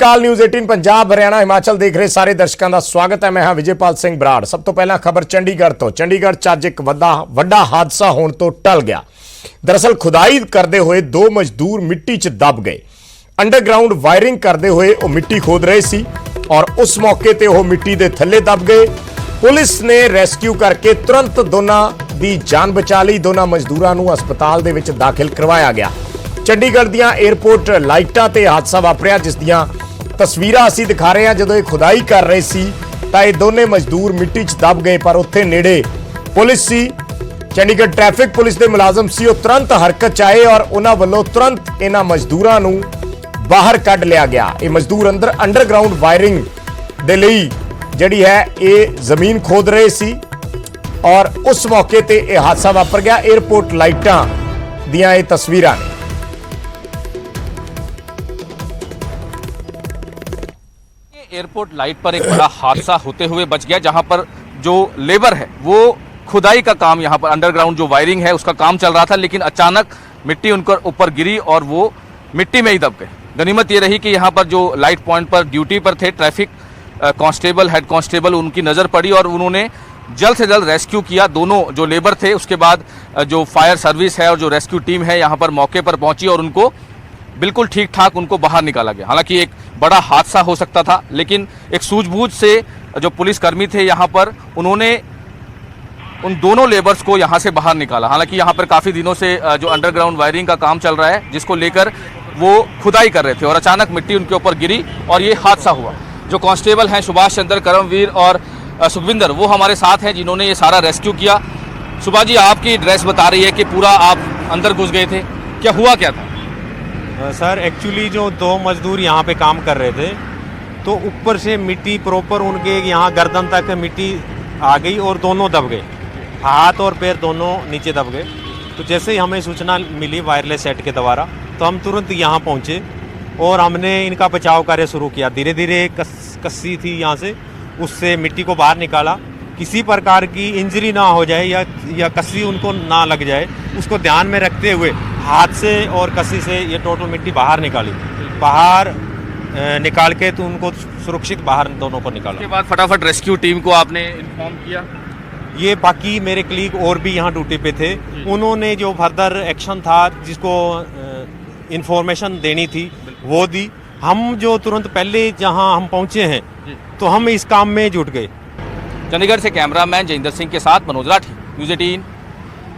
श्री अकाल। न्यूज़ 18 पंजाब हरियाणा हिमाचल देख रहे सारे दर्शकों का स्वागत है। मैं हाँ विजयपाल सिंह बराड़। सब तो पहला खबर चंडीगढ़ तो। चंडीगढ़ च अज एक वड्डा हादसा होने तो टल गया। दरअसल खुदाई करते हुए दो मजदूर मिट्टी च दब गए। अंडरग्राउंड वायरिंग करते हुए वो मिट्टी खोद रहे सी और उस मौके ते वो मिट्टी के थले दब गए। पुलिस ने रेस्क्यू करके तुरंत दोनों की जान बचा ली। दोनों मजदूरों को अस्पताल दे विच दाखिल करवाया गया। चंडीगढ़ दियां एयरपोर्ट लाइटां ते हादसा वापरिया, जिस दियां तस्वीरां असीं दिखा रहे हैं। जदों ये खुदाई कर रहे सी तां ये दोने मजदूर मिट्टी च दब गए, पर उत्थे नेड़े पुलिस सी, चंडीगढ़ ट्रैफिक पुलिस के मुलाजम सी, वो तुरंत हरकत च आए और उन्हां वल्लों तुरंत इन्हां मजदूरां नूं बाहर कढ लिया गया। ये मजदूर अंडरग्राउंड वायरिंग दे लई जिहड़ी है ये जमीन खोद रहे सी और उस मौके ते ये हादसा वापर गया। एयरपोर्ट लाइटां दियां ये तस्वीरां ने। एयरपोर्ट लाइट पर एक बड़ा हादसा होते हुए बच गया, जहां पर जो लेबर है वो खुदाई का काम, यहां पर अंडरग्राउंड जो वायरिंग है उसका काम चल रहा था, लेकिन अचानक मिट्टी उनके ऊपर गिरी और वो मिट्टी में ही दब गए। गनीमत ये रही कि यहां पर जो लाइट पॉइंट पर ड्यूटी पर थे ट्रैफिक कांस्टेबल, हेड कांस्टेबल, उनकी नज़र पड़ी और उन्होंने जल्द से जल्द रेस्क्यू किया दोनों जो लेबर थे। उसके बाद जो फायर सर्विस है और जो रेस्क्यू टीम है यहाँ पर मौके पर पहुंची और उनको बिल्कुल ठीक ठाक उनको बाहर निकाला गया। हालांकि एक बड़ा हादसा हो सकता था, लेकिन एक सूझबूझ से जो पुलिसकर्मी थे यहाँ पर, उन्होंने उन दोनों लेबर्स को यहाँ से बाहर निकाला। हालांकि यहाँ पर काफ़ी दिनों से जो अंडरग्राउंड वायरिंग का काम चल रहा है, जिसको लेकर वो खुदाई कर रहे थे और अचानक मिट्टी उनके ऊपर गिरी और ये हादसा हुआ। जो कांस्टेबल हैं सुभाष चंद्र, करमवीर और सुखविंदर, वो हमारे साथ हैं जिन्होंने ये सारा रेस्क्यू किया। सुभाष जी, आपकी ड्रेस बता रही है कि पूरा आप अंदर घुस गए थे, क्या हुआ क्या था? सर एक्चुअली जो दो मजदूर यहाँ पे काम कर रहे थे तो ऊपर से मिट्टी प्रॉपर उनके यहाँ गर्दन तक मिट्टी आ गई और दोनों दब गए, हाथ और पैर दोनों नीचे दब गए। तो जैसे ही हमें सूचना मिली वायरलेस सेट के द्वारा, तो हम तुरंत यहाँ पहुँचे और हमने इनका बचाव कार्य शुरू किया। धीरे धीरे कस्सी थी यहाँ से, उससे मिट्टी को बाहर निकाला। किसी प्रकार की इंजरी ना हो जाए या कस्सी उनको ना लग जाए, उसको ध्यान में रखते हुए हाथ से और कस्सी से ये टोटल मिट्टी बाहर निकाली। बाहर निकाल के तो उनको सुरक्षित बाहर दोनों को निकाला। उसके बाद फटाफट रेस्क्यू टीम को आपने इन्फॉर्म किया? ये बाकी मेरे कलीग और भी यहाँ ड्यूटी पे थे, उन्होंने जो फर्दर एक्शन था, जिसको इन्फॉर्मेशन देनी थी वो दी। हम जो तुरंत पहले जहाँ हम पहुँचे हैं तो हम इस काम में जुट गए। चंडीगढ़ से कैमरामैन जयेंद्र सिंह के साथ मनोज राठी, न्यूज़ 18।